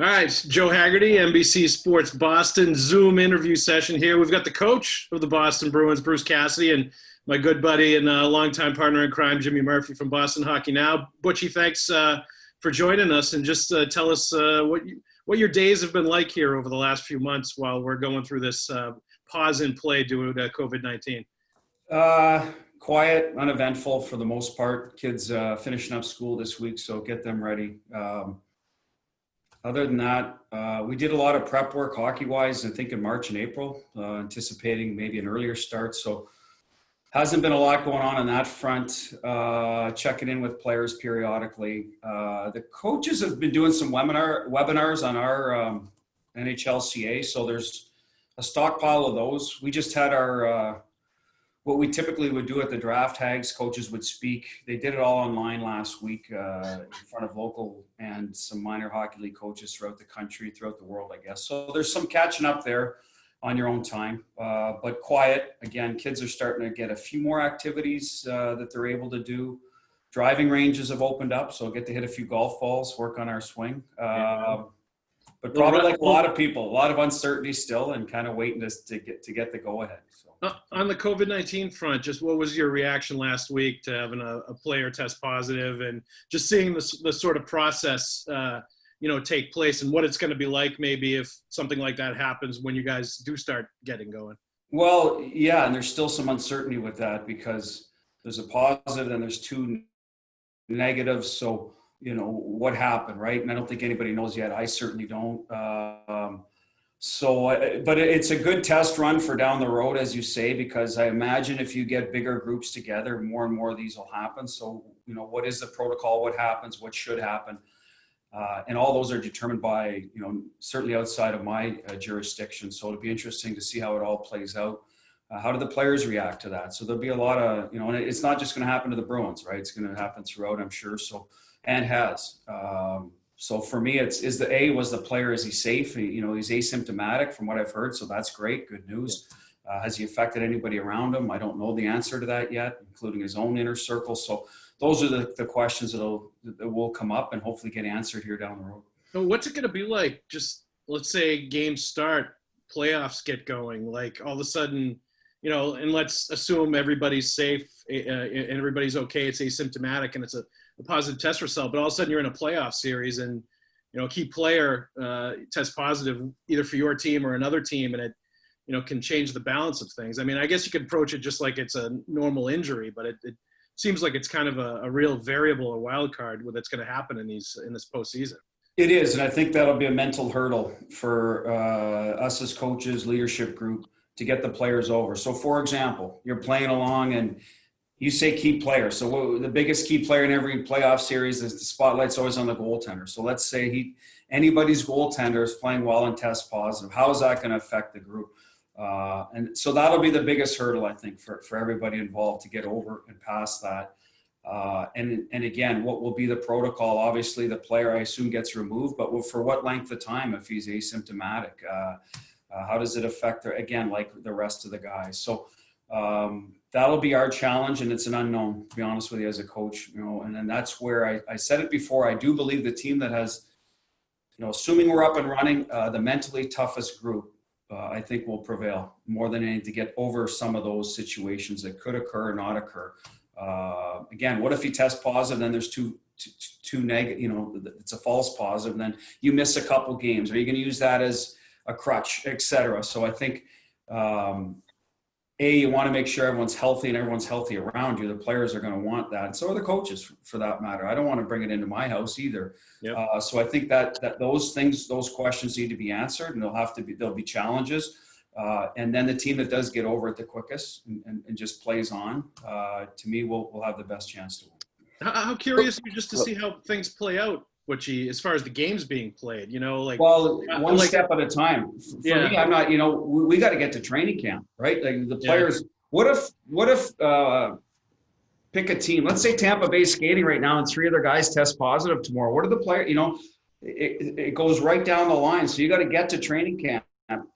All right, Joe Haggerty, NBC Sports Boston Zoom interview session here. We've got the coach of the Boston Bruins, Bruce Cassidy, and my good buddy and longtime partner in crime, Jimmy Murphy from Boston Hockey Now. Butchie, thanks for joining us, and just tell us what your days have been like here over the last few months while we're going through this pause in play due to COVID-19. Quiet, uneventful for the most part. Kids finishing up school this week, so get them ready. Other than that, we did a lot of prep work hockey-wise, I think in March and April, anticipating maybe an earlier start. So hasn't been a lot going on that front, checking in with players periodically. The coaches have been doing some webinars on our NHLCA, so there's a stockpile of those. We just had our what we typically would do at the draft hags, coaches would speak. They did it all online last week in front of local and some minor hockey league coaches throughout the country, throughout the world, I guess. So there's some catching up there on your own time, but quiet. Again, kids are starting to get a few more activities that they're able to do. Driving ranges have opened up, so get to hit a few golf balls, work on our swing. But probably like a lot of people, a lot of uncertainty still and kind of waiting to get the go-ahead. So. On the COVID-19 front, just what was your reaction last week to having a player test positive and just seeing the sort of process, take place and what it's going to be like maybe if something like that happens when you guys do start getting going? Well, yeah, and there's still some uncertainty with that because there's a positive and there's two negatives. So, what happened, right? And I don't think anybody knows yet. I certainly don't. But it's a good test run for down the road, as you say, because I imagine if you get bigger groups together, more and more of these will happen. So, what is the protocol? What happens? What should happen? And all those are determined by, certainly outside of my jurisdiction. So it'll be interesting to see how it all plays out. How do the players react to that? So there'll be a lot of, and it's not just going to happen to the Bruins, right? It's going to happen throughout, I'm sure. So, and has. So for me, was the player, is he safe? He's asymptomatic from what I've heard. So that's great. Good news. Has he affected anybody around him? I don't know the answer to that yet, including his own inner circle. So those are the questions that will come up and hopefully get answered here down the road. So what's it going to be like? Just let's say games start, playoffs get going, like all of a sudden, and let's assume everybody's safe and everybody's okay. It's asymptomatic and it's a positive test result, but all of a sudden you're in a playoff series and, a key player tests positive either for your team or another team, and it, can change the balance of things. I mean, I guess you could approach it just like it's a normal injury, but it seems like it's kind of a real variable, a wild card that's going to happen in this postseason. It is, and I think that'll be a mental hurdle for us as coaches, leadership group, to get the players over. So, for example, you're playing along and you say key player. So the biggest key player in every playoff series is the spotlight's always on the goaltender. So let's say anybody's goaltender is playing well and tests positive. How is that going to affect the group? And so that'll be the biggest hurdle, I think, for everybody involved to get over and past that. And again, what will be the protocol? Obviously, the player, I assume, gets removed, but for what length of time if he's asymptomatic? How does it affect, again, like the rest of the guys? So that'll be our challenge, and it's an unknown, to be honest with you, as a coach. And then that's where I said it before. I do believe the team that has, assuming we're up and running, the mentally toughest group, I think will prevail more than anything to get over some of those situations that could occur or not occur. Again, what if he tests positive, then there's two negative, it's a false positive, and then you miss a couple games. Are you going to use that as a crutch, et cetera? So I think, you want to make sure everyone's healthy and everyone's healthy around you. The players are going to want that. And so are the coaches, for that matter. I don't want to bring it into my house either. Yep. So I think that those questions need to be answered, and there'll be challenges. And then the team that does get over it the quickest and just plays on, to me, will have the best chance to win. How curious are you just to see how things play out, as far as the games being played, one step at a time. For me, I'm not, we got to get to training camp, right? Like the players, what if pick a team, let's say Tampa Bay's skating right now and 3 other guys test positive tomorrow. What are the players, it goes right down the line. So you got to get to training camp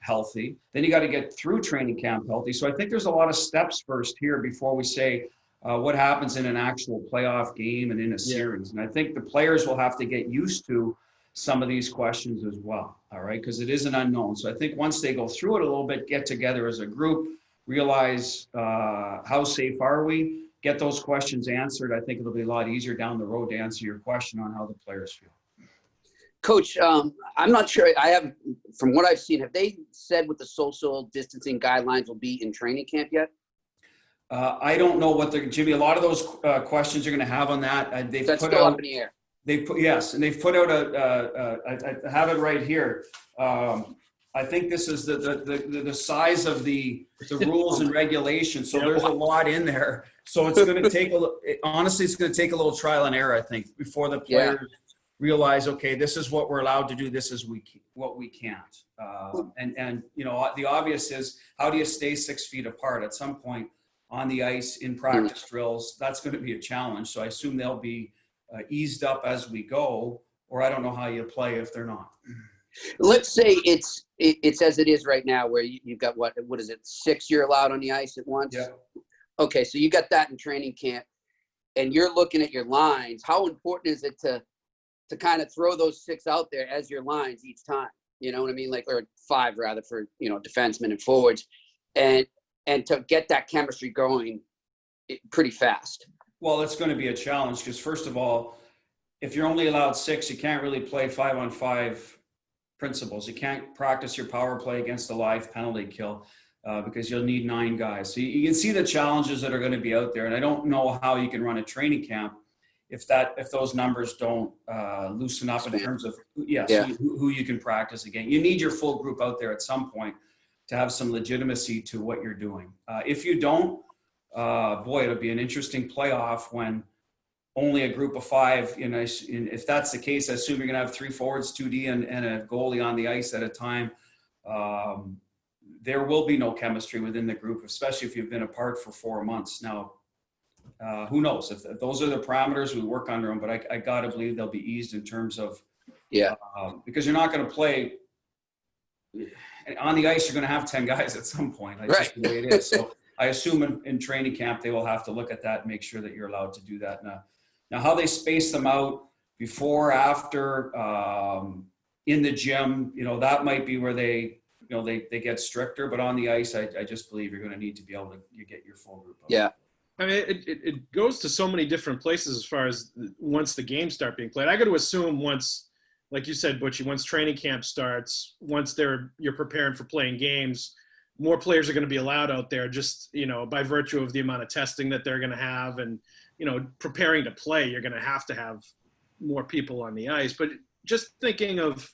healthy, then you got to get through training camp healthy. So I think there's a lot of steps first here before we say, what happens in an actual playoff game and in a series. And I think the players will have to get used to some of these questions as well. All right, because it is an unknown. So I think once they go through it a little bit, get together as a group, realize how safe are we, get those questions answered, I think it'll be a lot easier down the road to answer your question on how the players feel. Coach, I'm not sure. From what I've seen, have they said what the social distancing guidelines will be in training camp yet? I don't know what Jimmy. A lot of those questions are going to have on that. That's still up in the air. Yes, and they've put out I have it right here. I think this is the size of the rules and regulations. So there's a lot in there. So it's going to take honestly, it's going to take a little trial and error, I think, before the players realize, okay, this is what we're allowed to do. This is what we can't. And you know, the obvious is, how do you stay 6 feet apart? At some point on the ice in practice drills, that's going to be a challenge. So I assume they'll be eased up as we go, or I don't know how you play if they're not. Let's say it's as it is right now, where you've got what is it, 6 you're allowed on the ice at once? Yeah. Okay, so you got that in training camp, and you're looking at your lines. How important is it to kind of throw those 6 out there as your lines each time? You know what I mean? Like, or 5 rather, for, you know, defensemen and forwards, and to get that chemistry going pretty fast. Well, it's going to be a challenge because, first of all, if you're only allowed 6, you can't really play 5-on-5 principles. You can't practice your power play against a live penalty kill because you'll need 9 guys. So you can see the challenges that are going to be out there. And I don't know how you can run a training camp if those numbers don't loosen up in terms of who you can practice again. You need your full group out there at some point to have some legitimacy to what you're doing. If you don't, boy, it'll be an interesting playoff when only a group of 5, you know, if that's the case, I assume you're going to have 3 forwards, 2D, and a goalie on the ice at a time. There will be no chemistry within the group, especially if you've been apart for 4 months. Now, who knows? If those are the parameters, we work under them, but I got to believe they'll be eased in terms of, because you're not going to play on the ice. You're going to have 10 guys at some point. That's just the way it is. So I assume in training camp, they will have to look at that and make sure that you're allowed to do that. Now how they space them out before, after, in the gym, you know, that might be where they get stricter, but on the ice, I just believe you're going to need to be able to get your full group out. Yeah. I mean, it goes to so many different places as far as once the games start being played. I got to assume once, like you said, Butchie, once training camp starts, once you're preparing for playing games, more players are going to be allowed out there, just, you know, by virtue of the amount of testing that they're going to have, and, you know, preparing to play, you're going to have more people on the ice. But just thinking of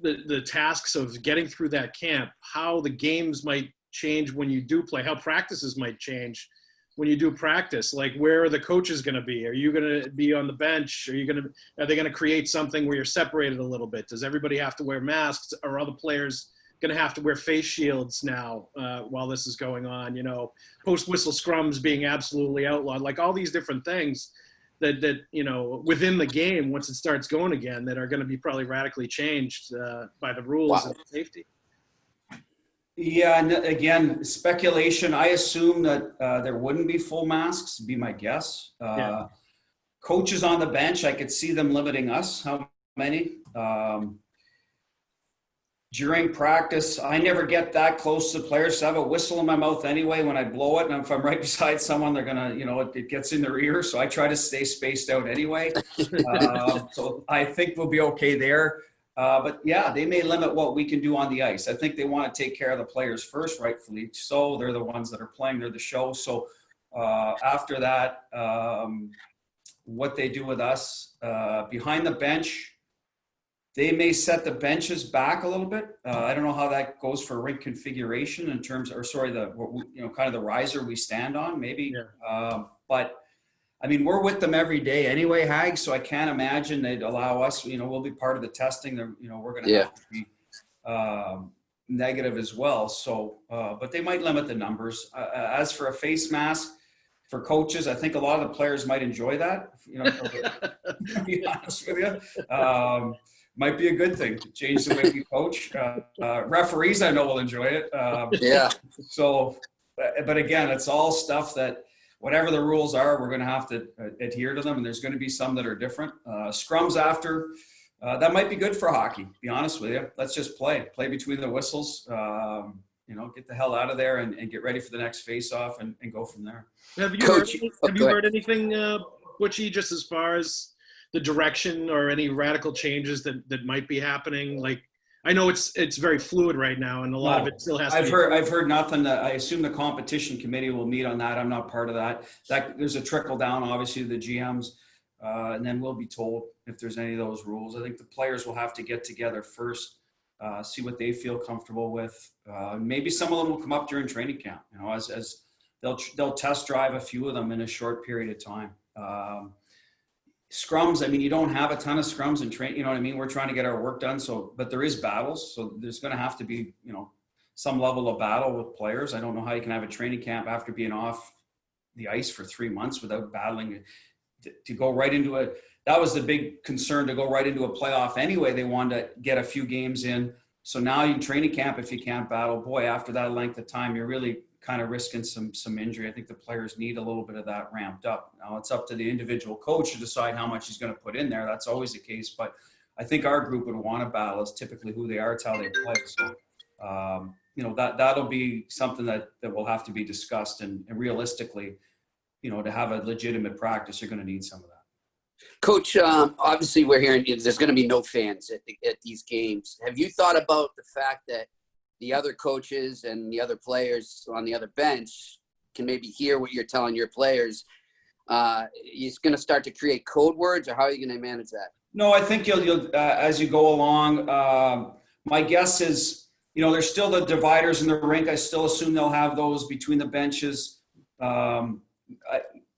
the tasks of getting through that camp, how the games might change when you do play, how practices might change when you do practice. Like, where are the coaches going to be? Are you going to be on the bench? Are they going to create something where you're separated a little bit? Does everybody have to wear masks? Are other players going to have to wear face shields now while this is going on? You know, post-whistle scrums being absolutely outlawed. Like, all these different things that you know, within the game, once it starts going again, that are going to be probably radically changed by the rules and safety. Yeah, and again, speculation. I assume that there wouldn't be full masks, be my guess. Coaches on the bench, I could see them limiting us. How many? During practice, I never get that close to players. So I have a whistle in my mouth anyway when I blow it. And if I'm right beside someone, they're going to, you know, it gets in their ear. So I try to stay spaced out anyway. So I think we'll be okay there. But yeah, they may limit what we can do on the ice. I think they want to take care of the players first, rightfully so. They're the ones that are playing, they're the show. So after that, what they do with us behind the bench, they may set the benches back a little bit. I don't know how that goes for rink configuration in terms, kind of the riser we stand on, maybe. Yeah. But I mean, we're with them every day anyway, Hag, so I can't imagine they'd allow us, you know, we'll be part of the testing. You know, we're going to have to be negative as well. So, but they might limit the numbers. As for a face mask for coaches, I think a lot of the players might enjoy that, you know, to be honest with you. Might be a good thing to change the way we coach. Referees, I know, will enjoy it. So, but again, it's all stuff that, whatever the rules are, we're going to have to adhere to them, and there's going to be some that are different. Scrums after, That might be good for hockey, to be honest with you. Let's just play between the whistles, get the hell out of there and get ready for the next face-off and go from there. Have you heard anything, Butchie, just as far as the direction or any radical changes that might be happening? Like, I know it's very fluid right now, and a lot of it still has to be. I've heard nothing. I assume the competition committee will meet on that. I'm not part of that. There's a trickle down, obviously, to the GMs, and then we'll be told if there's any of those rules. I think the players will have to get together first, see what they feel comfortable with. Maybe some of them will come up during training camp. As they'll test drive a few of them in a short period of time. Scrums, I mean, you don't have a ton of scrums in train, you know what I mean? We're trying to get our work done. But there is battles. So there's going to have to be, some level of battle with players. I don't know how you can have a training camp after being off the ice for 3 months without battling to go right into that was the big concern, to go right into a playoff anyway. They wanted to get a few games in. So now you training camp, if you can't battle, boy, after that length of time, you're really kind of risking some injury. I think the players need a little bit of that ramped up. Now it's up to the individual coach to decide how much he's going to put in there. That's always the case. But I think our group would want to battle. It's typically who they are. It's how they play. So, that'll be something that will have to be discussed. And realistically, to have a legitimate practice, you're going to need some of that. Coach, obviously we're hearing there's going to be no fans at these games. Have you thought about the fact that the other coaches and the other players on the other bench can maybe hear what you're telling your players? You're going to start to create code words, or how are you going to manage that? No, I think you'll as you go along. My guess is, there's still the dividers in the rink. I still assume they'll have those between the benches.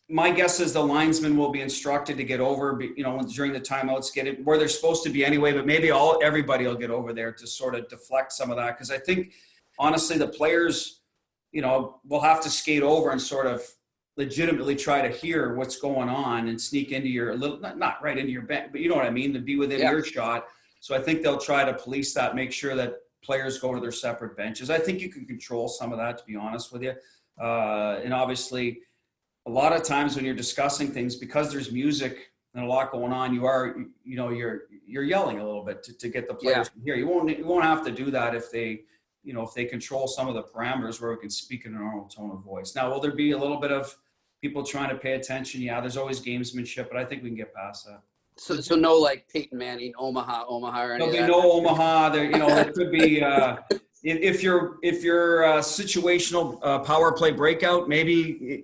My guess is the linesmen will be instructed to get over, during the timeouts, get it where they're supposed to be anyway, but maybe everybody will get over there to sort of deflect some of that. Because I think, honestly, the players, will have to skate over and sort of legitimately try to hear what's going on and sneak into your not right into your bench, but you know what I mean, to be within earshot. So I think they'll try to police that, make sure that players go to their separate benches. I think you can control some of that, to be honest with you. And obviously, a lot of times when you're discussing things, because there's music and a lot going on, you're yelling a little bit to get the players to hear. You won't have to do that if they control some of the parameters where we can speak in a normal tone of voice. Now, will there be a little bit of people trying to pay attention? Yeah, there's always gamesmanship, but I think we can get past that. So no, like Peyton Manning, Omaha, or anything. There'll be no Omaha. There could be. If you're situational power play breakout, maybe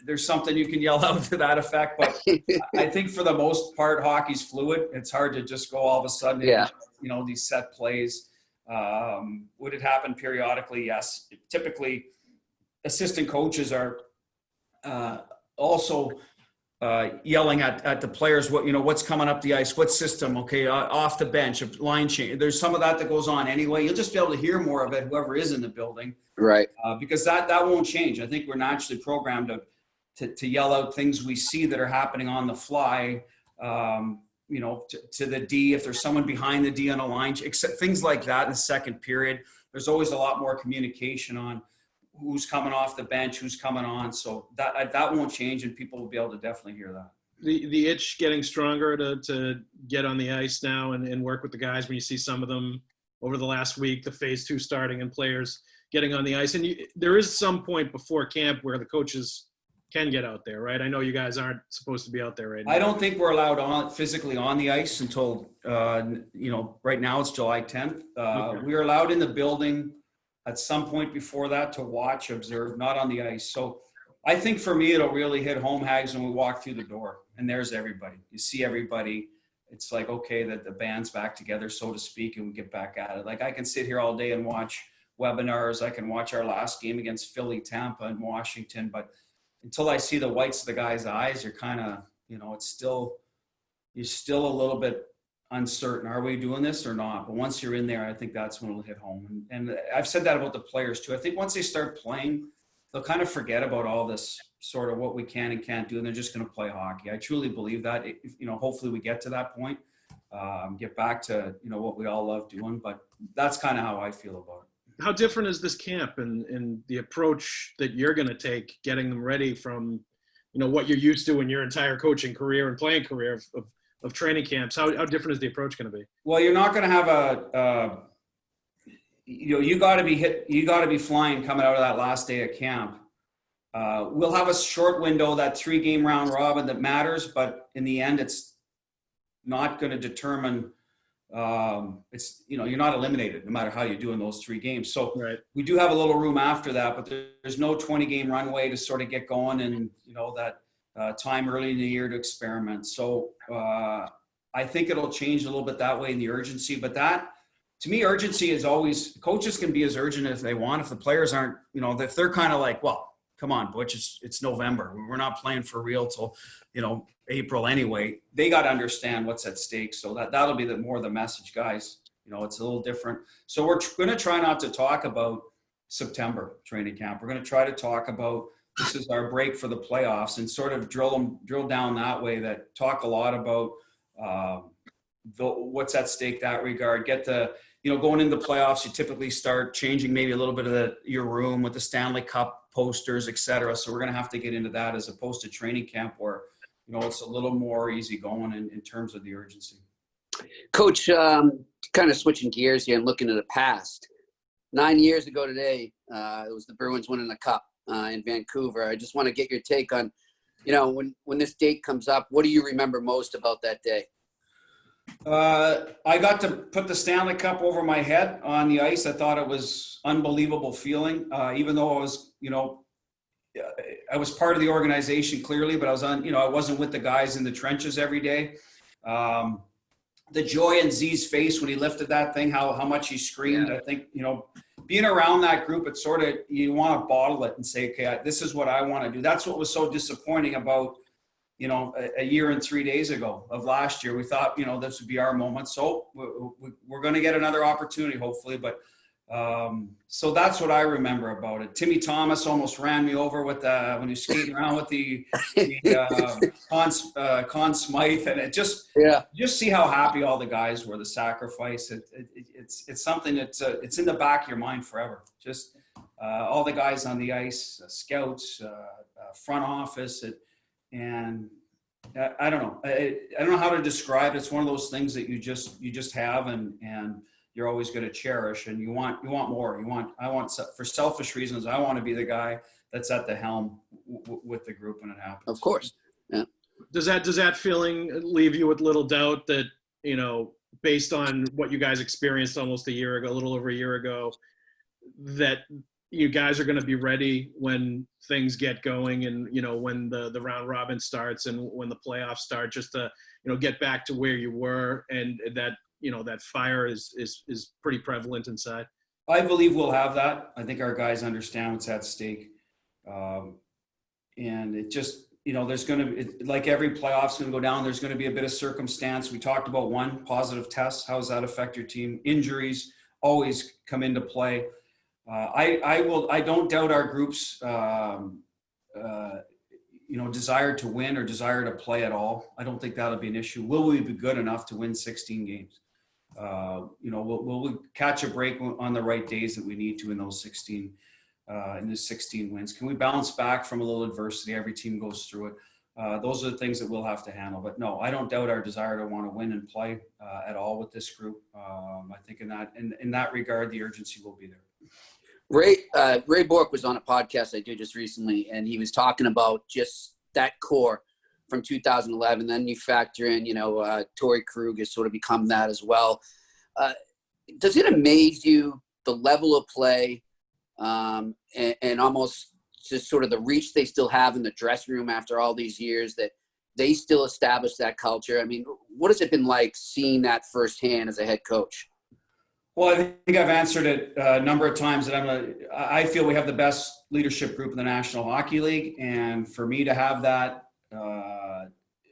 there's something you can yell out to that effect. But I think for the most part, hockey's fluid. It's hard to just go all of a sudden. These set plays. Would it happen periodically? Yes. Typically, assistant coaches are also yelling at the players, what's coming up the ice, what system, off the bench, a line change. There's some of that goes on anyway. You'll just be able to hear more of it, whoever is in the building. Right. Because that won't change. I think we're naturally programmed to yell out things we see that are happening on the fly, to the D, if there's someone behind the D on a line, except things like that in the second period. There's always a lot more communication on who's coming off the bench, who's coming on. So that won't change, and people will be able to definitely hear that. The itch getting stronger to get on the ice now and work with the guys when you see some of them over the last week, the phase 2 starting and players getting on the ice. And there is some point before camp where the coaches can get out there, right? I know you guys aren't supposed to be out there right now. I don't think we're allowed physically on the ice until, right now it's July 10th. Okay. We are allowed in the building at some point before that to watch, observe, not on the ice. So I think for me, it'll really hit home, Hags, when we walk through the door and there's everybody. You see everybody. It's like, okay, that the band's back together, so to speak, and we get back at it. Like, I can sit here all day and watch webinars. I can watch our last game against Philly, Tampa, and Washington, but until I see the whites of the guy's eyes, you're kind of, you're still a little bit uncertain. Are we doing this or not? But once you're in there, I think that's when it'll hit home. And I've said that about the players too. I think once they start playing, they'll kind of forget about all this sort of what we can and can't do, and they're just going to play hockey. I truly believe that. Hopefully we get to that point, get back to, what we all love doing. But that's kind of how I feel about it. How different is this camp and the approach that you're going to take, getting them ready from, what you're used to in your entire coaching career and playing career of of training camps? How different is the approach going to be? Well, you're not going to have you got to be hit. You got to be flying coming out of that last day of camp. We'll have a short window, that 3-game round robin that matters, but in the end, it's not going to determine. You're not eliminated no matter how you do in those 3 games. So right. We do have a little room after that, but there's no 20-game runway to sort of get going and that time early in the year to experiment. So I think it'll change a little bit that way in the urgency, but that. To me, urgency is always, coaches can be as urgent as they want. If the players aren't, if they're kind of like, well, come on, Butch, it's November. We're not playing for real till, April anyway. They got to understand what's at stake. So that'll be more the message, guys. It's a little different. So we're going to try not to talk about September training camp. We're going to try to talk about this is our break for the playoffs and sort of drill down that way, that talk a lot about what's at stake that regard. Get the, going into the playoffs, you typically start changing maybe a little bit of your room with the Stanley Cup posters, et cetera. So we're going to have to get into that as opposed to training camp where, it's a little more easy going in terms of the urgency. Coach, kind of switching gears here and looking at the past. 9 years ago today, it was the Bruins winning the Cup in Vancouver. I just want to get your take on, when this date comes up, what do you remember most about that day? I got to put the Stanley Cup over my head on the ice. I thought it was unbelievable feeling, even though I was, I was part of the organization clearly, but I was I wasn't with the guys in the trenches every day. The joy in Z's face when he lifted that thing, how much he screamed. Yeah. I think, being around that group, it's sort of, you want to bottle it and say, okay, this is what I want to do. That's what was so disappointing about, a year and 3 days ago of last year. We thought, this would be our moment. So we're going to get another opportunity, hopefully. But so that's what I remember about it. Timmy Thomas almost ran me over with when he was skating around with the Conn Smythe, and it just see how happy all the guys were. The sacrifice, it's something that's it's in the back of your mind forever. Just all the guys on the ice, scouts, front office, and I don't know. I don't know how to describe it. It's one of those things that you just have, and you're always going to cherish, and you want more. I want, for selfish reasons, I want to be the guy that's at the helm with the group when it happens. Of course. Yeah. Does that feeling leave you with little doubt that, based on what you guys experienced almost a little over a year ago, that you guys are going to be ready when things get going and, when the round robin starts and when the playoffs start, just to, get back to where you were, and that, that fire is pretty prevalent inside? I believe we'll have that. I think our guys understand what's at stake. And it just, there's going to be, like every playoff's going to go down, there's going to be a bit of circumstance. We talked about one positive test. How does that affect your team? Injuries always come into play. I don't doubt our group's, desire to win or desire to play at all. I don't think that'll be an issue. Will we be good enough to win 16 games? Will we catch a break on the right days that we need to in those 16 wins? Can we bounce back from a little adversity? Every team goes through it. Those are the things that we'll have to handle. But no, I don't doubt our desire to want to win and play at all with this group. I think in that regard, the urgency will be there. Ray Bork was on a podcast I did just recently, and he was talking about just that core from 2011. Then you factor in, Torrey Krug has sort of become that as well. Does it amaze you the level of play and almost just sort of the reach they still have in the dressing room after all these years, that they still establish that culture? I mean, what has it been like seeing that firsthand as a head coach? Well, I think I've answered it a number of times that I feel we have the best leadership group in the National Hockey League. And for me to have that,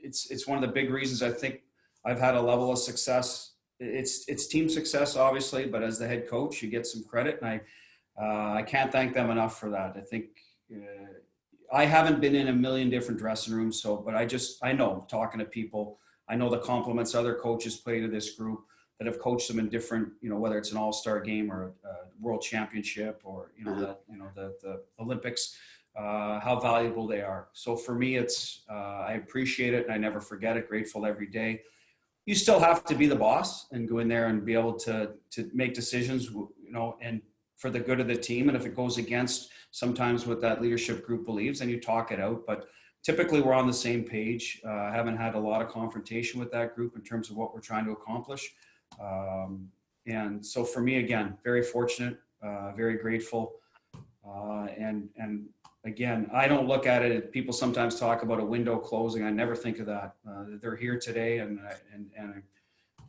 it's one of the big reasons I think I've had a level of success. It's team success, obviously, but as the head coach, you get some credit. And I can't thank them enough for that. I think I haven't been in a million different dressing rooms. But I know, talking to people, I know the compliments other coaches play to this group that have coached them in different, whether it's an all-star game or a world championship or, the Olympics, how valuable they are. So for me, it's, I appreciate it and I never forget it, grateful every day. you still have to be the boss and go in there and be able to make decisions, and for the good of the team. And if it goes against sometimes what that leadership group believes, then you talk it out. But typically we're on the same page. I haven't had a lot of confrontation with that group in terms of what we're trying to accomplish. And so for me, again, very fortunate, very grateful. And again, I don't look at it. People sometimes talk about a window closing. I never think of that. They're here today, and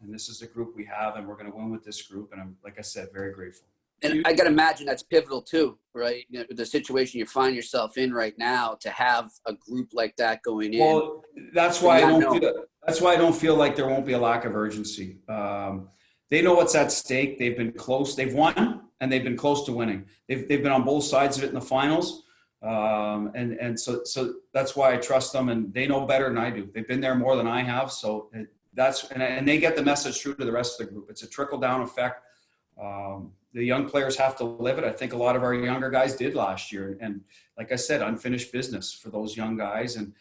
this is the group we have, and we're going to win with this group. And I'm, like I said, very grateful. And I got to imagine that's pivotal too, right? The situation you find yourself in right now, to have a group like that going in. Well, that's why I don't feel like there won't be a lack of urgency. They know what's at stake. They've been close. They've won, and they've been close to winning. They've been on both sides of it in the finals. And so that's why I trust them, and they know better than I do. They've been there more than I have. So and they get the message through to the rest of the group. It's a trickle down effect. The young players have to live it. I think a lot of our younger guys did last year. And like I said, unfinished business for those young guys. And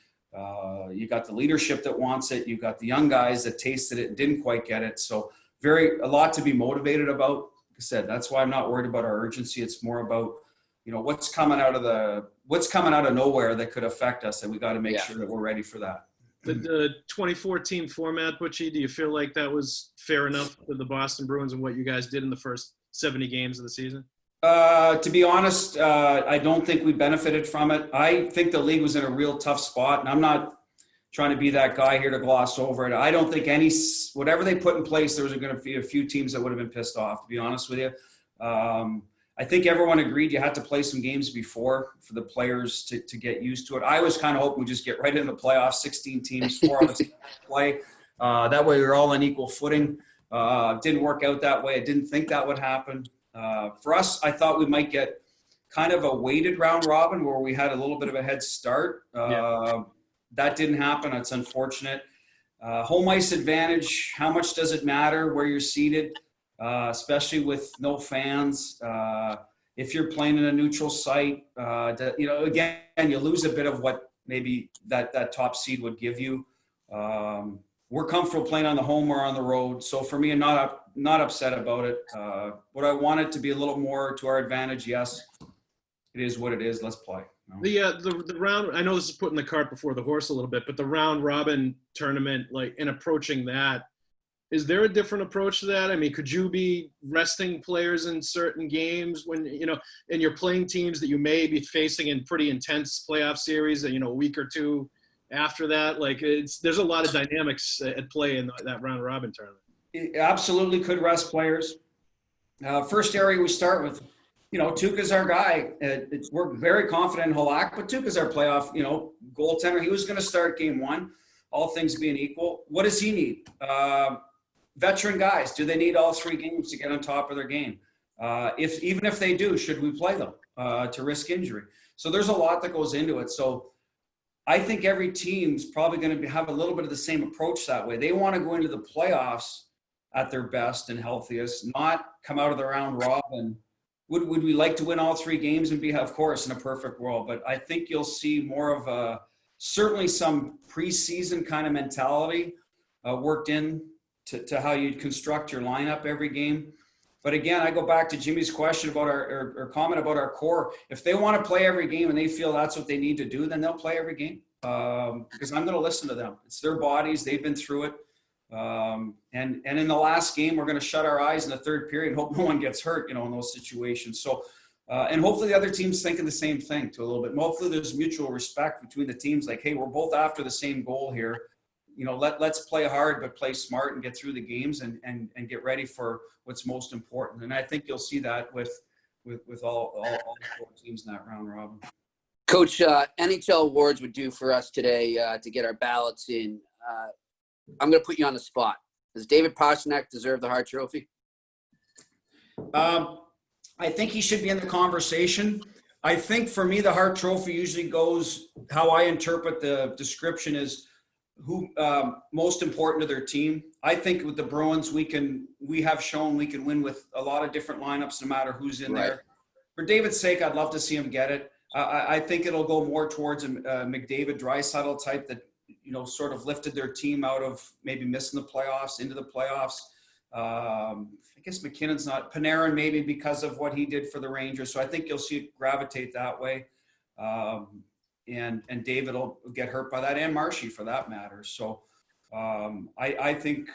you got the leadership that wants it. You got the young guys that tasted it and didn't quite get it. So a lot to be motivated about. Like I said, that's why I'm not worried about our urgency. It's more about, what's coming out of nowhere that could affect us. And we got to make sure that we're ready for that. The 24-team format, Butchie, do you feel like that was fair enough for the Boston Bruins and what you guys did in the first 70 games of the season? To be honest, I don't think we benefited from it. I think the league was in a real tough spot, and I'm not trying to be that guy here to gloss over it. I don't think whatever they put in place, there was going to be a few teams that would have been pissed off, to be honest with you. I think everyone agreed you had to play some games before for the players to get used to it. I was kind of hoping we just get right into the playoffs, 16 teams, 4 of us play. That way we're all on equal footing. Didn't work out that way. I didn't think that would happen. For us, I thought we might get kind of a weighted round robin where we had a little bit of a head start. That didn't happen. It's unfortunate. Home ice advantage, how much does it matter where you're seated? Especially with no fans. If you're playing in a neutral site, again, you lose a bit of what maybe that top seed would give you. We're comfortable playing on the home or on the road. So for me, I'm not upset about it. Would I want it to be a little more to our advantage? Yes. It is what it is. Let's play. The round, I know this is putting the cart before the horse a little bit, but the round robin tournament, like in approaching that, is there a different approach to that? I mean, could you be resting players in certain games when, and you're playing teams that you may be facing in pretty intense playoff series, a week or two after that? Like there's a lot of dynamics at play in that round robin tournament. It absolutely could rest players. First area we start with, Tuukka's our guy. We're very confident in Halak, but Tuukka's our playoff, goaltender. He was going to start game 1, all things being equal. What does he need? Veteran guys, do they need all 3 games to get on top of their game? Even if they do, should we play them to risk injury? So there's a lot that goes into it. So I think every team's probably going to have a little bit of the same approach that way. They want to go into the playoffs at their best and healthiest, not come out of the round robin. Would we like to win all 3 games and be, of course, in a perfect world? But I think you'll see more of certainly some preseason kind of mentality worked in to how you construct your lineup every game. But again, I go back to Jimmy's question about our comment about our core. If they want to play every game and they feel that's what they need to do, then they'll play every game because I'm going to listen to them. It's their bodies. They've been through it. And in the last game, we're going to shut our eyes in the third period and hope no one gets hurt, in those situations. So, and hopefully the other team's thinking the same thing to a little bit. Hopefully there's mutual respect between the teams. Like, hey, we're both after the same goal here. Let's play hard, but play smart and get through the games and get ready for what's most important. And I think you'll see that with all 4 teams in that round robin. Coach, NHL awards would do for us today to get our ballots in. I'm going to put you on the spot. Does David Pastrnak deserve the Hart Trophy? I think he should be in the conversation. I think for me, the Hart Trophy usually goes, how I interpret the description is who most important to their team. I think with the Bruins, we have shown we can win with a lot of different lineups, no matter who's in there. For David's sake, I'd love to see him get it. I think it'll go more towards a McDavid Draisaitl type that sort of lifted their team out of maybe missing the playoffs into the playoffs. I guess McKinnon's not, Panarin maybe because of what he did for the Rangers. So I think you'll see it gravitate that way. And David will get hurt by that, and Marshy for that matter. So I think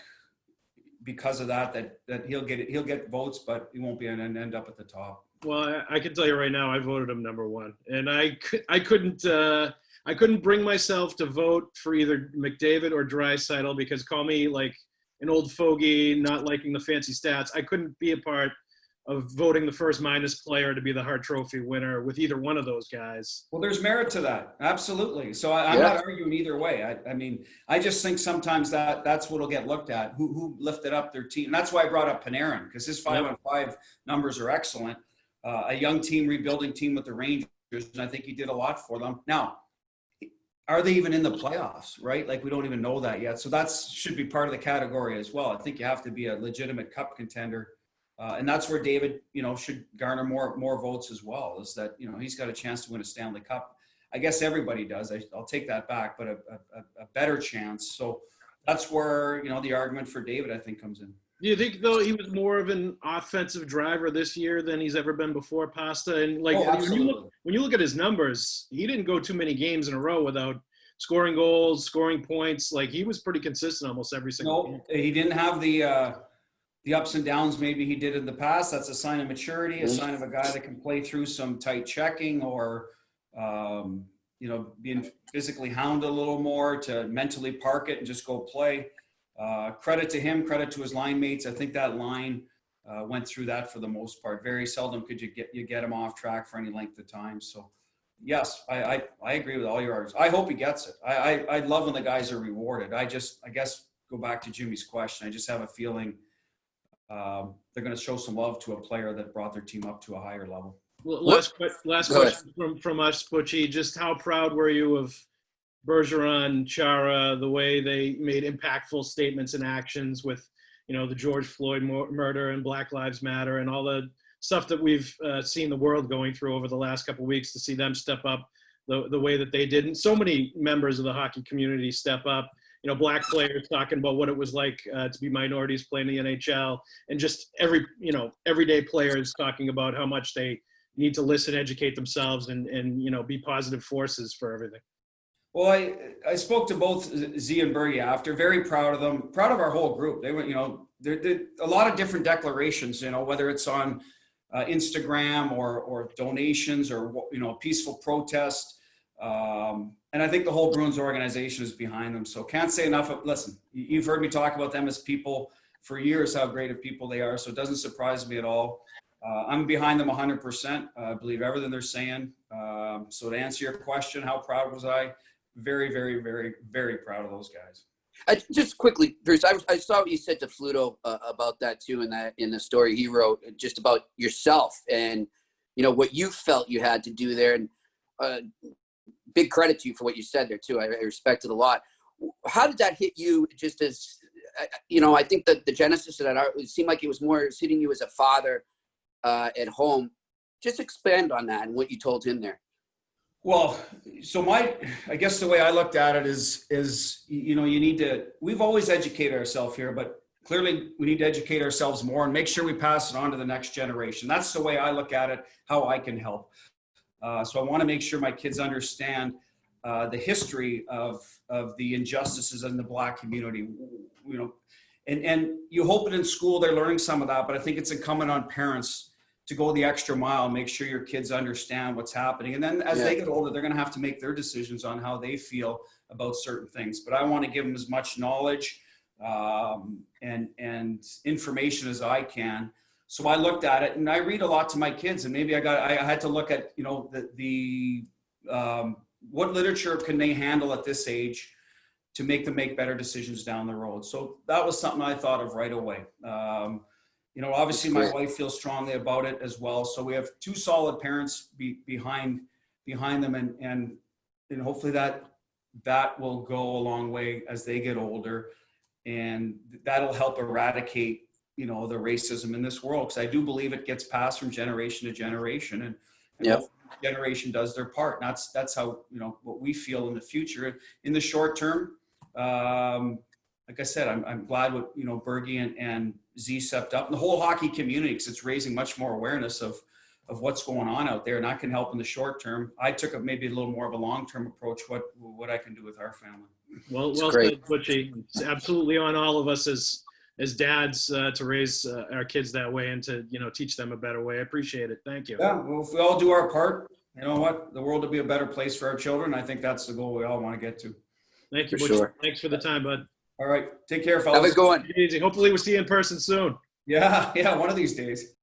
because of that he'll get votes, but he won't be and end up at the top. Well, I can tell you right now, I voted him number one, and I couldn't bring myself to vote for either McDavid or Draisaitl, because call me like an old fogey, not liking the fancy stats. I couldn't be a part of voting the first minus player to be the Hart Trophy winner with either one of those guys. Well, there's merit to that. Absolutely. So I'm not arguing either way. I mean, I just think sometimes that's what'll get looked at. Who lifted up their team. And that's why I brought up Panarin, because his 5-on-5 numbers are excellent. A young team, rebuilding team with the Rangers, and I think he did a lot for them. Now, are they even in the playoffs, right? Like, we don't even know that yet. So that should be part of the category as well. I think you have to be a legitimate cup contender. And that's where David, should garner more votes as well, is that, he's got a chance to win a Stanley Cup. I guess everybody does. I'll take that back, but a better chance. So that's where, the argument for David, I think, comes in. Do you think, though, he was more of an offensive driver this year than he's ever been before, Pasta? And when you look at his numbers, he didn't go too many games in a row without scoring goals, scoring points. Like, he was pretty consistent almost every single game. He didn't have the ups and downs maybe he did in the past. That's a sign of maturity, a sign of a guy that can play through some tight checking, or being physically hounded a little more to mentally park it and just go play. Credit to him, credit to his line mates. I think that line went through that for the most part. Very seldom could you get him off track for any length of time. So yes, I agree with all your arguments. I hope he gets it. I love when the guys are rewarded. I guess go back to Jimmy's question. I just have a feeling they're going to show some love to a player that brought their team up to a higher level. Well, last question from us, Butchie. Just how proud were you of Bergeron, Chara, the way they made impactful statements and actions with, the George Floyd murder and Black Lives Matter and all the stuff that we've seen the world going through over the last couple of weeks, to see them step up the way that they did. And so many members of the hockey community step up, Black players talking about what it was like to be minorities playing the NHL, and just everyday players talking about how much they need to listen, educate themselves, and be positive forces for everything. Well, I spoke to both Z and Bergie after. Very proud of them. Proud of our whole group. They went, there a lot of different declarations. Whether it's on Instagram or donations or peaceful protest. And I think the whole Bruins organization is behind them. So can't say enough. Listen, you've heard me talk about them as people for years, how great of people they are. So it doesn't surprise me at all. I'm behind them 100%. I believe everything they're saying. So to answer your question, how proud was I? Very, very, very, very proud of those guys. Just quickly, Bruce, I saw what you said to Fluto about that too, in the story he wrote, just about yourself and what you felt you had to do there. And big credit to you for what you said there too. I respect it a lot. How did that hit you? Just as I think that the genesis of that it seemed like it was more hitting you as a father at home. Just expand on that and what you told him there. Well, so I guess the way I looked at it is we've always educated ourselves here, but clearly we need to educate ourselves more and make sure we pass it on to the next generation. That's the way I look at it, how I can help. So I want to make sure my kids understand the history of the injustices in the Black community, and you hope that in school they're learning some of that, but I think it's incumbent on parents to go the extra mile, make sure your kids understand what's happening. And then as they get older, they're going to have to make their decisions on how they feel about certain things. But I want to give them as much knowledge and information as I can. So I looked at it, and I read a lot to my kids, and maybe I had to look at, what literature can they handle at this age to make them make better decisions down the road. So that was something I thought of right away. Obviously my wife feels strongly about it as well. So we have two solid parents behind them, and hopefully that will go a long way as they get older, and that'll help eradicate, the racism in this world. Because I do believe it gets passed from generation to generation, and generation does their part. And that's how, what we feel in the future. In the short term, like I said, I'm glad what, Bergie and Z stepped up, and the whole hockey community, because it's raising much more awareness of what's going on out there, and I can help in the short term. I took maybe a little more of a long-term approach, what I can do with our family. Well said, Butchie. It's absolutely on all of us as dads to raise our kids that way and to, teach them a better way. I appreciate it. Thank you. Yeah, well, if we all do our part, you know what? The world will be a better place for our children. I think that's the goal we all want to get to. Thank you, Butchie. Sure. Thanks for the time, bud. All right. Take care, fellas. Have a good one. Easy. Hopefully we'll see you in person soon. Yeah, one of these days.